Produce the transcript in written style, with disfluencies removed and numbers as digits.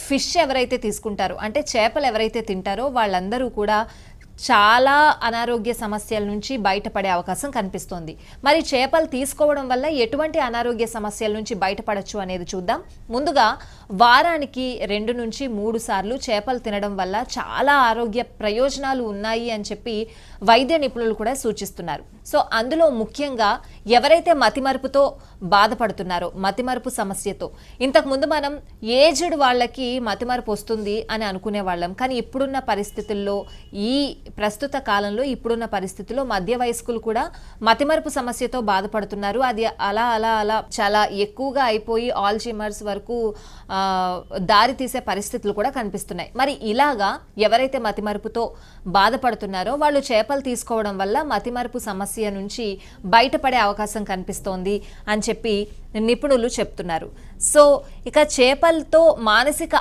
Fish ఎవరైతే తీసుకుంటారో అంటే చేపలు ఎవరైతే తింటారో వాళ్ళందరూ కూడా చాలా అనారోగ్య సమస్యల నుంచి బయటపడే అవకాశం కనిపిస్తోంది. మరి చేపలు తీసుకోవడం వల్ల ఎటువంటి అనారోగ్య సమస్యల నుంచి బయటపడొచ్చు అనేది చూద్దాం. ముందుగా వారానికి 2 నుంచి 3 సార్లు చేపలు తినడం వల్ల చాలా ఆరోగ్య ప్రయోజనాలు ఉన్నాయి అని చెప్పి వైద్య నిపుణులు కూడా సూచిస్తున్నారు. సో అందులో ముఖ్యంగా ఎవరైతే మతిమరుపుతో బాధపడుతున్నారో, మతిమరుపు సమస్యతో, ఇంతకుముందు మనం ఏజ్డ్ వాళ్ళకి మతిమరుపు వస్తుంది అని అనుకునే వాళ్ళం. కానీ ఇప్పుడున్న పరిస్థితుల్లో, ఈ ప్రస్తుత కాలంలో ఇప్పుడున్న పరిస్థితుల్లో మధ్య వయస్కులు కూడా మతిమరుపు సమస్యతో బాధపడుతున్నారు. అది అలా అలా అలా చాలా ఎక్కువగా అయిపోయి ఆల్జీమర్స్ వరకు దారి తీసే పరిస్థితులు కూడా కనిపిస్తున్నాయి. మరి ఇలాగా ఎవరైతే మతిమరుపుతో బాధపడుతున్నారో వాళ్ళు చేపలు తీసుకోవడం వల్ల మతిమరుపు సమస్య నుంచి బయటపడే అవకాశం కనిపిస్తోంది అని చెప్పి నిపుణులు చెప్తున్నారు. సో ఇక చేపలతో మానసిక